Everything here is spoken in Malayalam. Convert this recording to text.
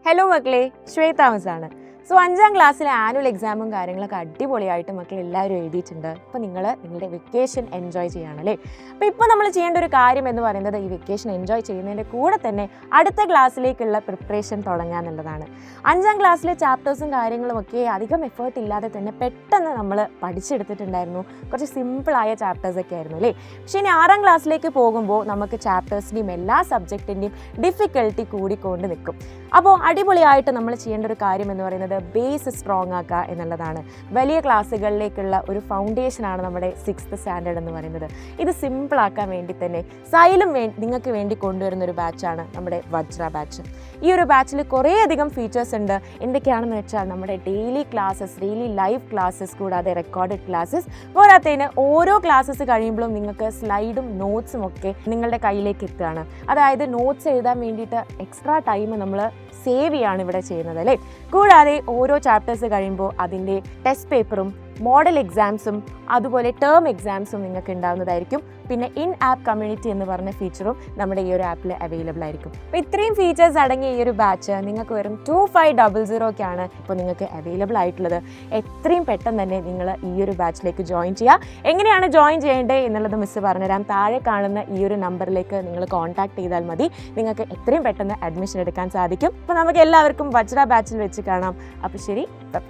ഹലോ മക്കളെ, ശ്വേതാമസാണ്. സോ 5ാം ക്ലാസ്സിലെ ആനുവൽ എക്സാമും കാര്യങ്ങളൊക്കെ അടിപൊളിയായിട്ട് മക്കൾ എല്ലാവരും എഴുതിയിട്ടുണ്ട്. അപ്പോൾ നിങ്ങൾ നിങ്ങളുടെ വെക്കേഷൻ എൻജോയ് ചെയ്യുകയാണല്ലേ. അപ്പോൾ ഇപ്പോൾ നമ്മൾ ചെയ്യേണ്ട ഒരു കാര്യം എന്ന് പറയുന്നത് ഈ വെക്കേഷൻ എൻജോയ് ചെയ്യുന്നതിൻ്റെ കൂടെ തന്നെ അടുത്ത ക്ലാസ്സിലേക്കുള്ള പ്രിപ്പറേഷൻ തുടങ്ങുക എന്നുള്ളതാണ്. 5ാം ക്ലാസ്സിലെ ചാപ്റ്റേഴ്സും കാര്യങ്ങളും ഒക്കെ അധികം എഫേർട്ട് ഇല്ലാതെ തന്നെ പെട്ടെന്ന് നമ്മൾ പഠിച്ചെടുത്തിട്ടുണ്ടായിരുന്നു. കുറച്ച് സിമ്പിളായ ചാപ്റ്റേഴ്സൊക്കെ ആയിരുന്നു അല്ലേ. പക്ഷേ ഇനി 6ാം ക്ലാസ്സിലേക്ക് പോകുമ്പോൾ നമുക്ക് ചാപ്റ്റേഴ്സിൻ്റെയും എല്ലാ സബ്ജക്റ്റിൻ്റെയും ഡിഫിക്കൽട്ടി കൂടിക്കൊണ്ട് നിൽക്കും. അപ്പോൾ അടിപൊളിയായിട്ട് നമ്മൾ ചെയ്യേണ്ട ഒരു കാര്യം എന്ന് പറയുന്നത് ബേസ് സ്ട്രോങ് ആക്കുക എന്നുള്ളതാണ്. വലിയ ക്ലാസ്സുകളിലേക്കുള്ള ഒരു ഫൗണ്ടേഷനാണ് നമ്മുടെ 6th സ്റ്റാൻഡേർഡ് എന്ന് പറയുന്നത്. ഇത് സിമ്പിളാക്കാൻ വേണ്ടി തന്നെ സൈലും നിങ്ങൾക്ക് വേണ്ടി കൊണ്ടുവരുന്ന ഒരു ബാച്ചാണ് നമ്മുടെ വജ്ര ബാച്ച്. ഈ ഒരു ബാച്ചിൽ കുറേയധികം ഫീച്ചേഴ്സ് ഉണ്ട്. എന്തൊക്കെയാണെന്ന് വെച്ചാൽ നമ്മുടെ daily classes, daily live classes, കൂടാതെ റെക്കോർഡഡ് ക്ലാസ്സസ്, പോരാത്തതിന് ഓരോ ക്ലാസ്സസ് കഴിയുമ്പോഴും നിങ്ങൾക്ക് സ്ലൈഡും നോട്ട്സും ഒക്കെ നിങ്ങളുടെ കയ്യിലേക്ക് എത്തുകയാണ്. അതായത് നോട്ട്സ് എഴുതാൻ വേണ്ടിയിട്ട് എക്സ്ട്രാ ടൈം നമ്മൾ സേവ് ചെയ്യാണ് ഇവിടെ ചെയ്യുന്നത് അല്ലേ. കൂടാതെ ഓരോ ചാപ്റ്റേഴ്സ് കഴിയുമ്പോൾ അതിൻ്റെ ടെസ്റ്റ് പേപ്പറും മോഡൽ എക്സാംസും അതുപോലെ ടേം എക്സാംസും നിങ്ങൾക്ക് ഉണ്ടാകുന്നതായിരിക്കും. പിന്നെ ഇൻ ആപ്പ് കമ്മ്യൂണിറ്റി എന്ന് പറഞ്ഞ ഫീച്ചറും നമ്മുടെ ഈ ഒരു ആപ്പിൽ അവൈലബിൾ ആയിരിക്കും. അപ്പോൾ ഇത്രയും ഫീച്ചേഴ്സ് അടങ്ങിയ ഈ ഒരു ബാച്ച് നിങ്ങൾക്ക് വെറും 2500 ഒക്കെയാണ് ഇപ്പോൾ നിങ്ങൾക്ക് അവൈലബിൾ ആയിട്ടുള്ളത്. എത്രയും പെട്ടെന്ന് തന്നെ നിങ്ങൾ ഈ ഒരു ബാച്ചിലേക്ക് ജോയിൻ ചെയ്യുക. എങ്ങനെയാണ് ജോയിൻ ചെയ്യേണ്ടത് എന്നുള്ളത് മിസ് പറഞ്ഞുതരാം. താഴെ കാണുന്ന ഈ ഒരു നമ്പറിലേക്ക് നിങ്ങൾ കോൺടാക്ട് ചെയ്താൽ മതി. നിങ്ങൾക്ക് എത്രയും പെട്ടെന്ന് അഡ്മിഷൻ എടുക്കാൻ സാധിക്കും. അപ്പോൾ നമുക്ക് എല്ലാവർക്കും വജ്ര ബാച്ചിൽ വെച്ച് കാണാം. അപ്പോൾ ശരി, ബൈ.